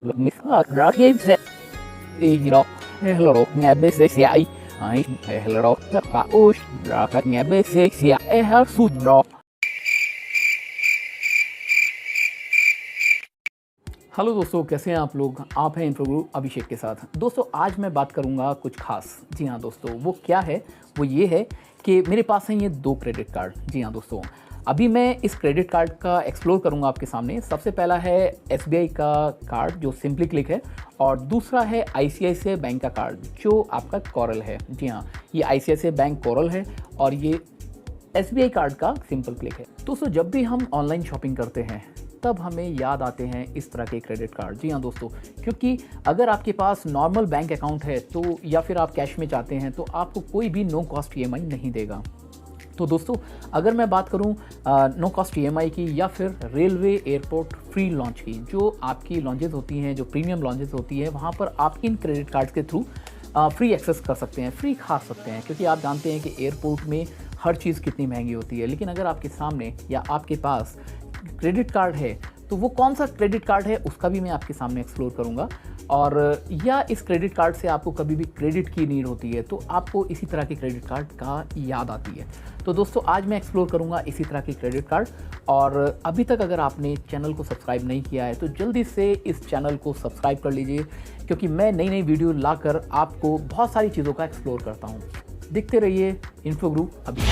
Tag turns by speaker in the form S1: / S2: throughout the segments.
S1: Hello, hello, nghe BCCI. Hello, tất cả ui, các nghe BCCI hết sụt rồi. Hello दोस्तों, कैसे हैं आप लोग। आप हैं इन्फोग्रू अभिषेक के साथ। दोस्तों आज मैं बात करूंगा कुछ खास। जी हाँ दोस्तों, वो क्या है, वो ये है कि मेरे पास हैं ये 2 क्रेडिट कार्ड। जी हाँ दोस्तों, अभी मैं इस क्रेडिट कार्ड का एक्सप्लोर करूंगा आपके सामने। सबसे पहला है एसबीआई का कार्ड जो सिंपली क्लिक है, और दूसरा है आईसीआईसीआई बैंक का कार्ड जो आपका कोरल है। जी हाँ, ये आईसीआईसीआई बैंक कोरल है और ये एसबीआई कार्ड का सिंपल क्लिक है। दोस्तों जब भी हम ऑनलाइन शॉपिंग करते हैं तब हमें याद आते हैं इस तरह के क्रेडिट कार्ड। जी हाँ दोस्तों, क्योंकि अगर आपके पास नॉर्मल बैंक अकाउंट है तो या फिर आप कैश में चाहते हैं तो आपको कोई भी नो कॉस्ट ईएमआई नहीं देगा। तो दोस्तों अगर मैं बात करूं नो कॉस्ट ईएमआई की या फिर रेलवे एयरपोर्ट फ्री लॉन्च की, जो आपकी लॉन्चेस होती हैं, जो प्रीमियम लॉन्चेस होती है, वहाँ पर आप इन क्रेडिट कार्ड के थ्रू फ्री एक्सेस कर सकते हैं, फ्री खा सकते हैं। क्योंकि आप जानते हैं कि एयरपोर्ट में हर चीज़ कितनी महंगी होती है, लेकिन अगर आपके सामने या आपके पास क्रेडिट कार्ड है तो वो कौन सा क्रेडिट कार्ड है उसका भी मैं आपके सामने एक्सप्लोर करूंगा। और या इस क्रेडिट कार्ड से आपको कभी भी क्रेडिट की नीड होती है तो आपको इसी तरह के क्रेडिट कार्ड का याद आती है। तो दोस्तों आज मैं एक्सप्लोर करूंगा इसी तरह के क्रेडिट कार्ड। और अभी तक अगर आपने चैनल को सब्सक्राइब नहीं किया है तो जल्दी से इस चैनल को सब्सक्राइब कर लीजिए, क्योंकि मैं नई नई वीडियो लाकर आपको बहुत सारी चीज़ों का एक्सप्लोर करता हूँ। देखते रहिए इन्फोग्रू अभी।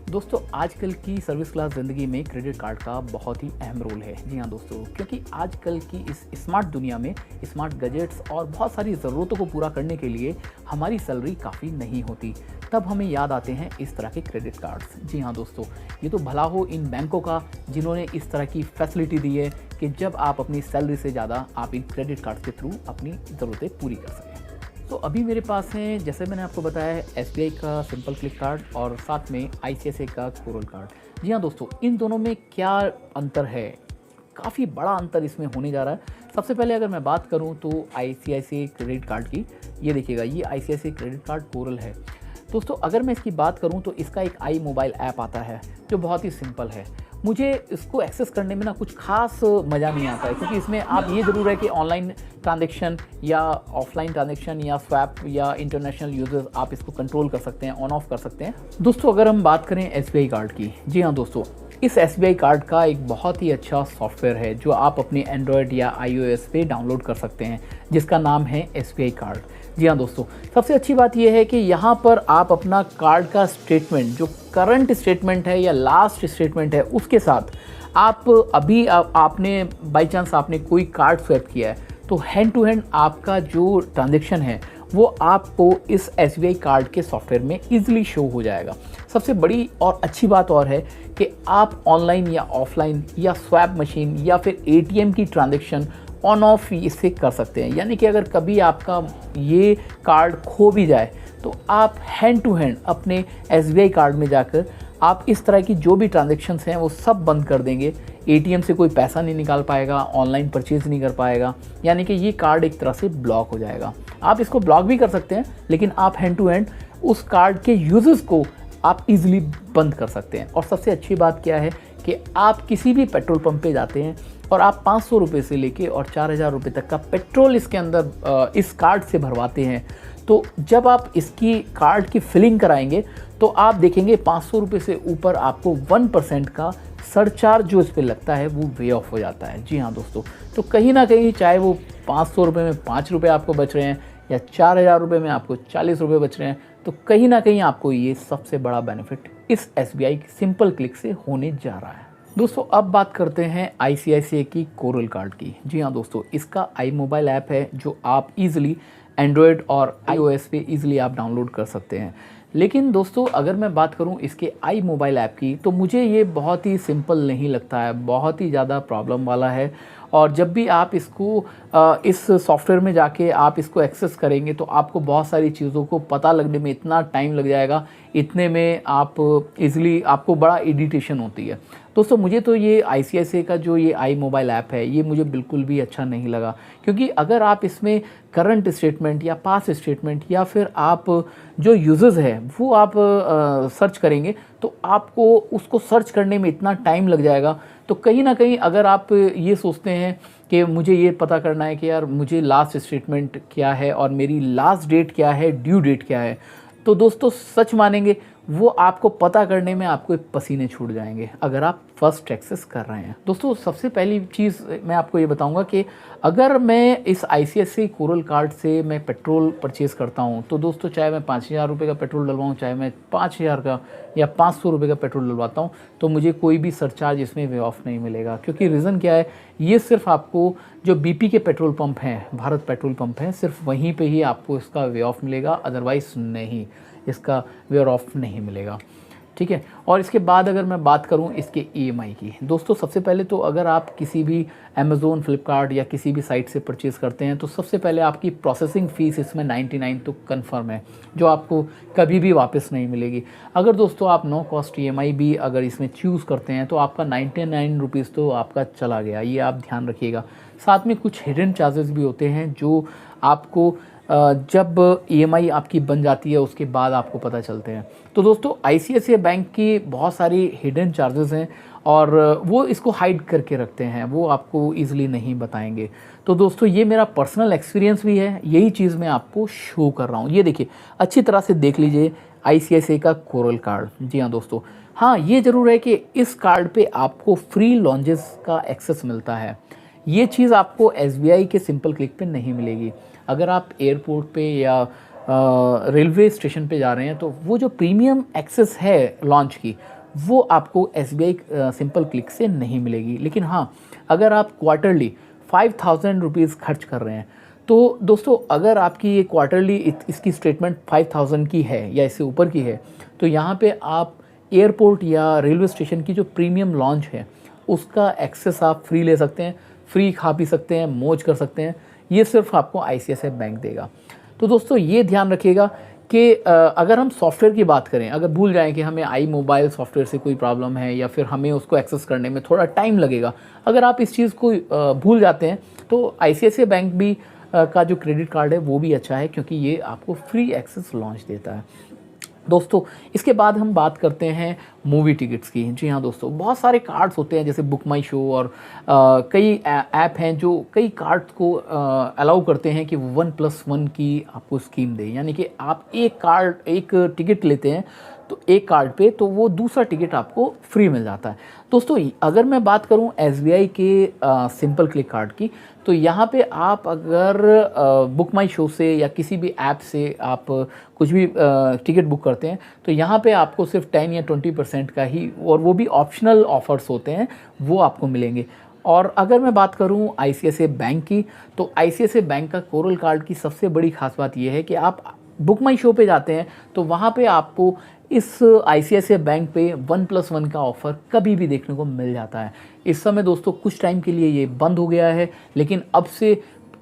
S1: दोस्तों आजकल की सर्विस क्लास ज़िंदगी में क्रेडिट कार्ड का बहुत ही अहम रोल है। जी हाँ दोस्तों, क्योंकि आजकल की इस स्मार्ट दुनिया में स्मार्ट गैजेट्स और बहुत सारी ज़रूरतों को पूरा करने के लिए हमारी सैलरी काफ़ी नहीं होती, तब हमें याद आते हैं इस तरह के क्रेडिट कार्ड्स। जी हाँ दोस्तों, ये तो भला हो इन बैंकों का जिन्होंने इस तरह की फैसिलिटी दी है कि जब आप अपनी सैलरी से ज़्यादा आप इन क्रेडिट कार्ड के थ्रू अपनी ज़रूरतें पूरी कर सकें। तो अभी मेरे पास हैं, जैसे मैंने आपको बताया है, एसबीआई का सिंपल क्लिक कार्ड और साथ में आईसीआईसीआई का कोरल कार्ड। जी हाँ दोस्तों, इन दोनों में क्या अंतर है, काफ़ी बड़ा अंतर इसमें होने जा रहा है। सबसे पहले अगर मैं बात करूं तो आईसीआईसीआई क्रेडिट कार्ड की, ये देखिएगा, ये आईसीआईसीआई क्रेडिट कार्ड कोरल है। दोस्तों अगर मैं इसकी बात करूं तो इसका एक आई मोबाइल ऐप आता है जो बहुत ही सिंपल है। मुझे इसको एक्सेस करने में ना कुछ खास मज़ा नहीं आता है, क्योंकि इसमें आप ये ज़रूर है कि ऑनलाइन ट्रांजैक्शन या ऑफलाइन ट्रांजैक्शन या स्वैप या इंटरनेशनल यूजर्स आप इसको कंट्रोल कर सकते हैं, ऑन ऑफ कर सकते हैं। दोस्तों अगर हम बात करें एसबीआई कार्ड की, जी हाँ दोस्तों, इस एसबीआई कार्ड का एक बहुत ही अच्छा सॉफ्टवेयर है जो आप अपने एंड्रॉयड या आईओएस पे डाउनलोड कर सकते हैं, जिसका नाम है एसबीआई कार्ड। जी हाँ दोस्तों, सबसे अच्छी बात यह है कि यहाँ पर आप अपना कार्ड का स्टेटमेंट, जो करंट स्टेटमेंट है या लास्ट स्टेटमेंट है, उसके साथ आप अभी आपने बाई चांस आपने कोई कार्ड स्वैप किया है तो हैंड टू हैंड आपका जो ट्रांजैक्शन है वो आपको इस एसबीआई कार्ड के सॉफ्टवेयर में इजीली शो हो जाएगा। सबसे बड़ी और अच्छी बात और है कि आप ऑनलाइन या ऑफलाइन या स्वैप मशीन या फिर एटीएम की ट्रांजैक्शन ऑन ऑफ इससे कर सकते हैं। यानी कि अगर कभी आपका ये कार्ड खो भी जाए तो आप हैंड टू हैंड अपने एसबीआई कार्ड में जाकर आप इस तरह की जो भी ट्रांजैक्शंस हैं वो सब बंद कर देंगे। एटीएम से कोई पैसा नहीं निकाल पाएगा, ऑनलाइन परचेज नहीं कर पाएगा, यानी कि ये कार्ड एक तरह से ब्लॉक हो जाएगा। आप इसको ब्लॉक भी कर सकते हैं, लेकिन आप हैंड टू हैंड उस कार्ड के यूजर्स को आप इजीली बंद कर सकते हैं। और सबसे अच्छी बात क्या है कि आप किसी भी पेट्रोल पंप पे जाते हैं और आप 500 रुपये से लेके और 4000 रुपये तक का पेट्रोल इसके अंदर इस कार्ड से भरवाते हैं, तो जब आप इसकी कार्ड की फिलिंग कराएंगे तो आप देखेंगे 500 रुपये से ऊपर आपको 1% का सरचार्ज जो इस पर लगता है वो वे ऑफ हो जाता है। जी हाँ दोस्तों, तो कहीं ना कहीं चाहे वो 500 रुपये में 5 रुपये आपको बच रहे हैं या 4000 रुपये में आपको 40 रुपये बच रहे हैं, तो कहीं ना कहीं आपको ये सबसे बड़ा बेनिफिट इस एसबीआई सिंपल क्लिक से होने जा रहा है। दोस्तों अब बात करते हैं आईसीआईसीआई की कोरल कार्ड की। जी हाँ दोस्तों, इसका आई मोबाइल ऐप है जो आप इजीली एंड्रॉयड और आईओएस पे इजीली आप डाउनलोड कर सकते हैं। लेकिन दोस्तों अगर मैं बात करूं इसके आई मोबाइल ऐप की तो मुझे ये बहुत ही सिंपल नहीं लगता है, बहुत ही ज़्यादा प्रॉब्लम वाला है। और जब भी आप इसको इस सॉफ्टवेयर में जाके आप इसको एक्सेस करेंगे तो आपको बहुत सारी चीज़ों को पता लगने में इतना टाइम लग जाएगा, इतने में आप इजीली आपको बड़ा इरिटेशन होती है। दोस्तों मुझे तो ये ICICI का जो ये आई मोबाइल ऐप है ये मुझे बिल्कुल भी अच्छा नहीं लगा, क्योंकि अगर आप इसमें करंट स्टेटमेंट या पास्ट स्टेटमेंट या फिर आप जो यूजर्स है वो आप सर्च करेंगे तो आपको उसको सर्च करने में इतना टाइम लग जाएगा। तो कहीं ना कहीं अगर आप ये सोचते हैं कि मुझे ये पता करना है कि यार मुझे लास्ट स्टेटमेंट क्या है और मेरी लास्ट डेट क्या है, ड्यू डेट क्या है, तो दोस्तों सच मानेंगे वो आपको पता करने में आपको पसीने छूट जाएंगे अगर आप फर्स्ट एक्सेस कर रहे हैं। दोस्तों सबसे पहली चीज़ मैं आपको ये बताऊंगा कि अगर मैं इस ICICI कोरल कार्ड से मैं पेट्रोल परचेज़ करता हूं तो दोस्तों चाहे मैं 5,000 रुपये का पेट्रोल डलवाऊं, चाहे मैं 5,000 का या 500 रुपये का पेट्रोल डलवाता हूं, तो मुझे कोई भी सरचार्ज इसमें वे ऑफ नहीं मिलेगा। क्योंकि रीज़न क्या है, ये सिर्फ आपको जो BP के पेट्रोल पंप हैं, भारत पेट्रोल पंप हैं, सिर्फ वहीं पर ही आपको इसका वे ऑफ मिलेगा, अदरवाइज़ नहीं, इसका वेयर ऑफ नहीं मिलेगा। ठीक है। और इसके बाद अगर मैं बात करूं इसके EMI की, दोस्तों सबसे पहले तो अगर आप किसी भी Amazon, फ्लिपकार्ट या किसी भी साइट से परचेज़ करते हैं तो सबसे पहले आपकी प्रोसेसिंग फ़ीस इसमें 99 तो कंफर्म है, जो आपको कभी भी वापस नहीं मिलेगी। अगर दोस्तों आप नो कॉस्ट EMI भी अगर इसमें चूज़ करते हैं तो आपका 99 रुपीज़ तो आपका चला गया, ये आप ध्यान रखिएगा। साथ में कुछ हिडन चार्जेस भी होते हैं जो आपको जब EMI आपकी बन जाती है उसके बाद आपको पता चलते हैं। तो दोस्तों ICICI बैंक की बहुत सारी हिडन चार्जेस हैं और वो इसको हाइड करके रखते हैं, वो आपको ईज़िली नहीं बताएंगे। तो दोस्तों ये मेरा पर्सनल एक्सपीरियंस भी है, यही चीज़ मैं आपको शो कर रहा हूँ। ये देखिए, अच्छी तरह से देख लीजिए ICICI का कोरल कार्ड। जी हाँ दोस्तों, हाँ ये ज़रूर है कि इस कार्ड पे आपको फ्री लॉन्जेस का एक्सेस मिलता है। ये चीज़ आपको SBI के सिंपल क्लिक पे नहीं मिलेगी। अगर आप एयरपोर्ट पे या रेलवे स्टेशन पे जा रहे हैं तो वो जो प्रीमियम एक्सेस है लॉन्च की, वो आपको SBI सिंपल क्लिक से नहीं मिलेगी। लेकिन हाँ, अगर आप क्वार्टरली 5,000 रुपीज़ खर्च कर रहे हैं तो दोस्तों अगर आपकी ये क्वार्टरली इसकी स्टेटमेंट 5,000 की है या इससे ऊपर की है तो यहाँ पे आप एयरपोर्ट या रेलवे स्टेशन की जो प्रीमियम लॉन्च है उसका एक्सेस आप फ्री ले सकते हैं, फ्री खा पी सकते हैं, मौज कर सकते हैं। ये सिर्फ आपको ICICI बैंक देगा। तो दोस्तों ये ध्यान रखिएगा कि अगर हम सॉफ्टवेयर की बात करें, अगर भूल जाएं कि हमें आई मोबाइल सॉफ्टवेयर से कोई प्रॉब्लम है या फिर हमें उसको एक्सेस करने में थोड़ा टाइम लगेगा, अगर आप इस चीज़ को भूल जाते हैं तो ICICI बैंक भी का जो क्रेडिट कार्ड है वो भी अच्छा है, क्योंकि ये आपको फ्री एक्सेस लॉन्च देता है। दोस्तों इसके बाद हम बात करते हैं मूवी टिकट्स की। जी हाँ दोस्तों, बहुत सारे कार्ड्स होते हैं जैसे बुक माई शो और कई ऐप हैं जो कई कार्ड्स को अलाउ करते हैं कि 1+1 की आपको स्कीम दें, यानी कि आप एक टिकट लेते हैं तो एक कार्ड पे तो वो दूसरा टिकट आपको फ्री मिल जाता है। दोस्तों अगर मैं बात करूं SBI के सिंपल क्लिक कार्ड की, तो यहाँ पे आप अगर बुक माई शो से या किसी भी ऐप से आप कुछ भी टिकट बुक करते हैं तो यहाँ पे आपको सिर्फ 10 या 20% का ही, और वो भी ऑप्शनल ऑफ़र्स होते हैं, वो आपको मिलेंगे। और अगर मैं बात करूं ICICI बैंक की, तो ICICI बैंक का कोरल कार्ड की सबसे बड़ी खास बात यह है कि आप बुक माई शो पे जाते हैं तो वहाँ पे आपको इस ICICI बैंक पे 1+1 का ऑफ़र कभी भी देखने को मिल जाता है। इस समय दोस्तों कुछ टाइम के लिए ये बंद हो गया है, लेकिन अब से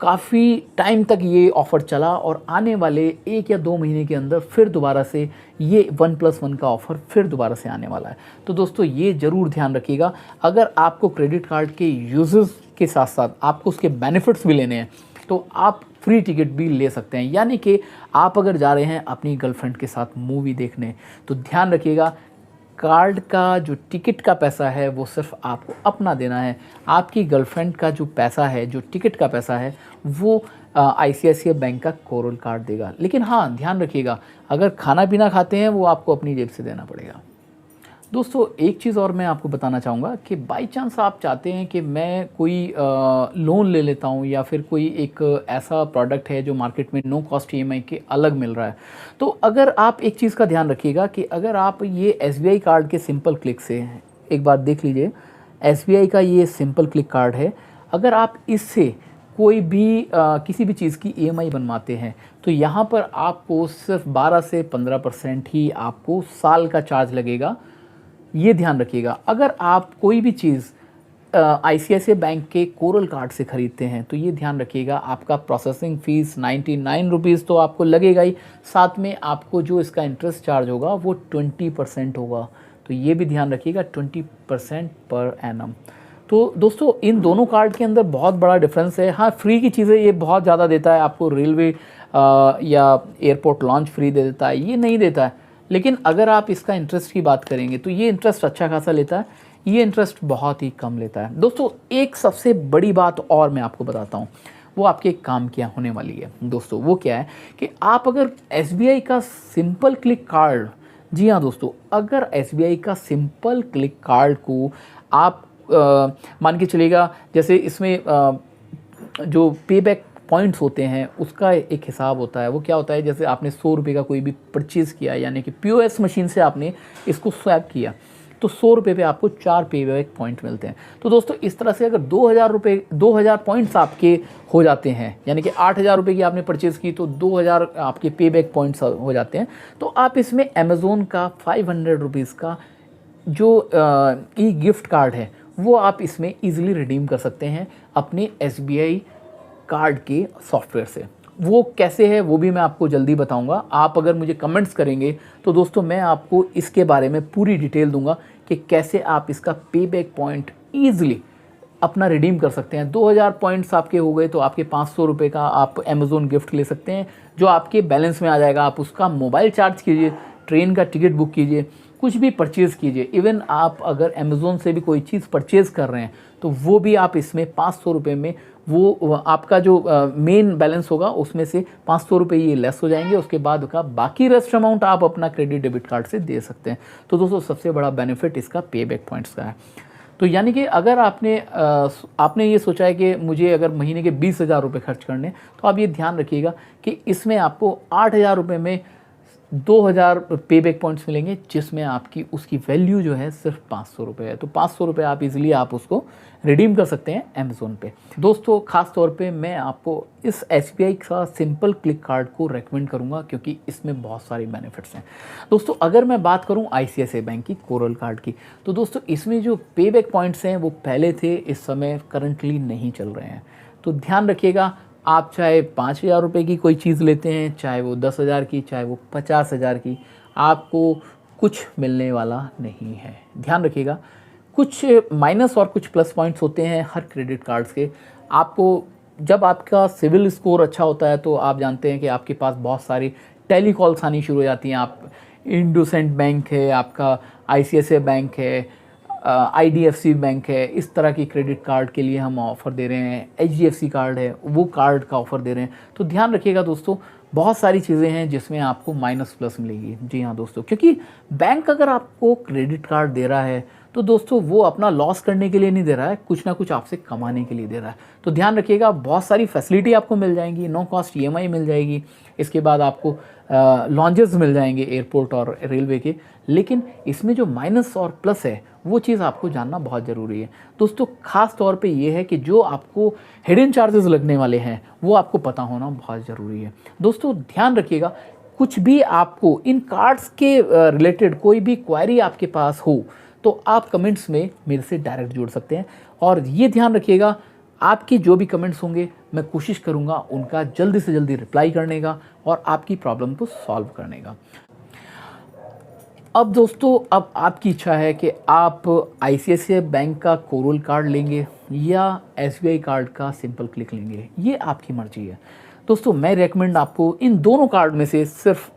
S1: काफ़ी टाइम तक ये ऑफ़र चला और आने वाले 1 या 2 महीने के अंदर फिर दोबारा से ये 1+1 का ऑफ़र फिर दोबारा से आने वाला है। तो दोस्तों ये ज़रूर ध्यान रखिएगा, अगर आपको क्रेडिट कार्ड के यूजेस के साथ साथ आपको उसके बेनिफिट्स भी लेने हैं तो आप फ्री टिकट भी ले सकते हैं। यानी कि आप अगर जा रहे हैं अपनी गर्लफ्रेंड के साथ मूवी देखने तो ध्यान रखिएगा, कार्ड का जो टिकट का पैसा है वो सिर्फ आपको अपना देना है। आपकी गर्लफ्रेंड का जो पैसा है, जो टिकट का पैसा है, वो ICICI बैंक का कोरल कार्ड देगा। लेकिन हाँ ध्यान रखिएगा, अगर खाना पीना खाते हैं वो आपको अपनी जेब से देना पड़ेगा। दोस्तों एक चीज़ और मैं आपको बताना चाहूँगा कि बाई चांस आप चाहते हैं कि मैं कोई लोन ले लेता हूँ या फिर कोई एक ऐसा प्रोडक्ट है जो मार्केट में नो कॉस्ट EMI के अलग मिल रहा है, तो अगर आप एक चीज़ का ध्यान रखिएगा कि अगर आप ये SBI कार्ड के सिंपल क्लिक से, एक बार देख लीजिए SBI का ये सिंपल क्लिक कार्ड है, अगर आप इससे कोई भी किसी भी चीज़ की EMI बनवाते हैं तो यहाँ पर आपको सिर्फ 12 से 15% ही आपको साल का चार्ज लगेगा। ये ध्यान रखिएगा। अगर आप कोई भी चीज़ ICICI बैंक के कोरल कार्ड से ख़रीदते हैं तो ये ध्यान रखिएगा, आपका प्रोसेसिंग फ़ीस 99 रुपीज़ तो आपको लगेगा ही, साथ में आपको जो इसका इंटरेस्ट चार्ज होगा वो 20% होगा। तो ये भी ध्यान रखिएगा, 20% पर एनम। तो दोस्तों इन दोनों कार्ड के अंदर बहुत बड़ा डिफरेंस है। हाँ, फ्री की चीज़ें ये बहुत ज़्यादा देता है आपको, रेलवे या एयरपोर्ट लॉन्च फ्री दे देता है, ये नहीं देता है। लेकिन अगर आप इसका इंटरेस्ट की बात करेंगे तो ये इंटरेस्ट अच्छा खासा लेता है, ये इंटरेस्ट बहुत ही कम लेता है। दोस्तों एक सबसे बड़ी बात और मैं आपको बताता हूँ, वो आपके काम क्या होने वाली है। दोस्तों वो क्या है कि आप अगर SBI का सिंपल क्लिक कार्ड, जी हाँ दोस्तों, अगर SBI का सिंपल क्लिक कार्ड को आप मान के चलिएगा, जैसे इसमें जो पे बैक पॉइंट्स होते हैं उसका एक हिसाब होता है। वो क्या होता है, जैसे आपने 100 रुपये का कोई भी परचेज़ किया, यानी कि POS मशीन से आपने इसको स्वैप किया तो 100 रुपये पे आपको 4 पे बैक पॉइंट मिलते हैं। तो दोस्तों इस तरह से अगर 2000 पॉइंट्स आपके हो जाते हैं, यानी कि 8000 रुपये की आपने परचेज़ की तो 2000 आपके पे बैक पॉइंट्स हो जाते हैं। तो आप इसमें अमेज़ोन का 500 रुपीज़ का जो ई गिफ्ट कार्ड है वो आप इसमें ईजिली रिडीम कर सकते हैं अपने SBI कार्ड के सॉफ्टवेयर से। वो कैसे है वो भी मैं आपको जल्दी बताऊंगा। आप अगर मुझे कमेंट्स करेंगे तो दोस्तों मैं आपको इसके बारे में पूरी डिटेल दूंगा कि कैसे आप इसका पे बैक पॉइंट ईजिली अपना रिडीम कर सकते हैं। 2000 पॉइंट्स आपके हो गए तो आपके 500 रुपये का आप अमेज़ोन गिफ्ट ले सकते हैं, जो आपके बैलेंस में आ जाएगा। आप उसका मोबाइल चार्ज कीजिए, ट्रेन का टिकट बुक कीजिए, कुछ भी परचेज़ कीजिए। इवन आप अगर अमेज़ोन से भी कोई चीज़ परचेज़ कर रहे हैं तो वो भी आप इसमें 500 रुपये में वो आपका जो मेन बैलेंस होगा उसमें से 500 रुपये ये लेस हो जाएंगे। उसके बाद का बाकी रेस्ट अमाउंट आप अपना क्रेडिट डेबिट कार्ड से दे सकते हैं। तो दोस्तों सबसे बड़ा बेनिफिट इसका पे बैक पॉइंट्स का है। तो यानी कि अगर आपने ये सोचा है कि मुझे अगर महीने के 20,000 रुपये खर्च करने, तो आप ये ध्यान रखिएगा कि इसमें आपको 8,000 रुपये में 2000 पे बैक पॉइंट्स मिलेंगे, जिसमें आपकी उसकी वैल्यू जो है सिर्फ 500 रुपये है। तो 500 रुपये आप इजीली आप उसको रिडीम कर सकते हैं अमेज़ोन पे। दोस्तों खास तौर पे मैं आपको इस SBI का सिंपल क्लिक कार्ड को रेकमेंड करूंगा क्योंकि इसमें बहुत सारे बेनिफिट्स हैं। दोस्तों अगर मैं बात करूं ICICI बैंक की कोरल कार्ड की, तो दोस्तों इसमें जो पे बैक पॉइंट्स हैं वो पहले थे, इस समय करंटली नहीं चल रहे हैं। तो ध्यान रखिएगा, आप चाहे 5,000 रुपये की कोई चीज़ लेते हैं, चाहे वो 10,000 की, चाहे वो 50,000 की, आपको कुछ मिलने वाला नहीं है। ध्यान रखिएगा, कुछ माइनस और कुछ प्लस पॉइंट्स होते हैं हर क्रेडिट कार्ड्स के। आपको जब आपका सिविल स्कोर अच्छा होता है तो आप जानते हैं कि आपके पास बहुत सारी टेली कॉल्स आनी शुरू हो जाती हैं। आप इंडोसेंट बैंक है, आपका ICICI बैंक है, IDFC बैंक है, इस तरह की क्रेडिट कार्ड के लिए हम ऑफ़र दे रहे हैं। HDFC कार्ड है, वो कार्ड का ऑफ़र दे रहे हैं। तो ध्यान रखिएगा दोस्तों, बहुत सारी चीज़ें हैं जिसमें आपको माइनस प्लस मिलेगी। जी हाँ दोस्तों, क्योंकि बैंक अगर आपको क्रेडिट कार्ड दे रहा है तो दोस्तों वो अपना लॉस करने के लिए नहीं दे रहा है, कुछ ना कुछ आपसे कमाने के लिए दे रहा है। तो ध्यान रखिएगा, बहुत सारी फैसिलिटी आपको मिल जाएंगी, नो कॉस्ट EMI मिल जाएगी, इसके बाद आपको लॉन्जेस मिल जाएंगे एयरपोर्ट और रेलवे के। लेकिन इसमें जो माइनस और प्लस है वो चीज़ आपको जानना बहुत ज़रूरी है दोस्तों। ख़ास तौर पे ये है कि जो आपको हिडन चार्जेस लगने वाले हैं वो आपको पता होना बहुत ज़रूरी है। दोस्तों ध्यान रखिएगा, कुछ भी आपको इन कार्ड्स के रिलेटेड कोई भी क्वेरी आपके पास हो तो आप कमेंट्स में मेरे से डायरेक्ट जुड़ सकते हैं। और ये ध्यान रखिएगा, आपकी जो भी कमेंट्स होंगे मैं कोशिश करूँगा उनका जल्दी से जल्दी रिप्लाई करने का और आपकी प्रॉब्लम को सॉल्व करने का। अब दोस्तों, अब आपकी इच्छा है कि आप ICICI बैंक का कोरल कार्ड लेंगे या SBI कार्ड का सिंपल क्लिक लेंगे, ये आपकी मर्जी है। दोस्तों मैं रेकमेंड आपको इन दोनों कार्ड में से सिर्फ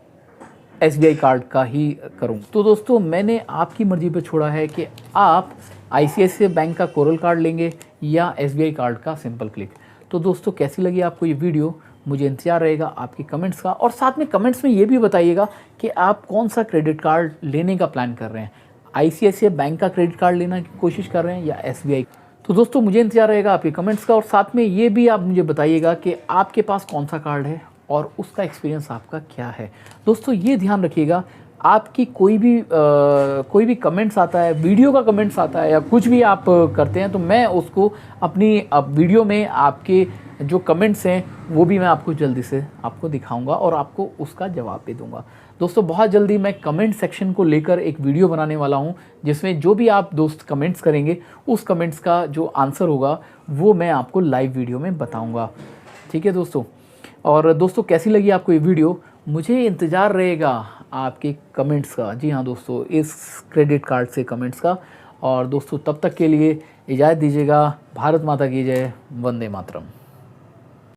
S1: SBI कार्ड का ही करूं। तो दोस्तों मैंने आपकी मर्जी पे छोड़ा है कि आप ICICI बैंक का कोरल कार्ड लेंगे या SBI कार्ड का सिंपल क्लिक। तो दोस्तों कैसी लगी आपको ये वीडियो, मुझे इंतजार रहेगा आपके कमेंट्स का। और साथ में कमेंट्स में ये भी बताइएगा कि आप कौन सा क्रेडिट कार्ड लेने का प्लान कर रहे हैं, ICICI बैंक का क्रेडिट कार्ड लेने की कोशिश कर रहे हैं या SBI। तो दोस्तों मुझे इंतजार रहेगा आपके कमेंट्स का। और साथ में ये भी आप मुझे बताइएगा कि आपके पास कौन सा कार्ड है और उसका एक्सपीरियंस आपका क्या है। दोस्तों ये ध्यान रखिएगा, आपकी कोई भी कमेंट्स आता है, वीडियो का कमेंट्स आता है या कुछ भी आप करते हैं तो मैं उसको अपनी वीडियो में आपके जो कमेंट्स हैं वो भी मैं आपको जल्दी से आपको दिखाऊंगा और आपको उसका जवाब भी दूंगा। दोस्तों बहुत जल्दी मैं कमेंट सेक्शन को लेकर एक वीडियो बनाने वाला हूं, जिसमें जो भी आप दोस्त कमेंट्स करेंगे उस कमेंट्स का जो आंसर होगा वो मैं आपको लाइव वीडियो में बताऊंगा। ठीक है दोस्तों। और दोस्तों कैसी लगी आपको ये वीडियो, मुझे इंतज़ार रहेगा आपके कमेंट्स का। जी हाँ दोस्तों, इस क्रेडिट कार्ड से कमेंट्स का। और दोस्तों तब तक के लिए इजाज़त दीजिएगा। भारत माता की जय। वंदे मातरम।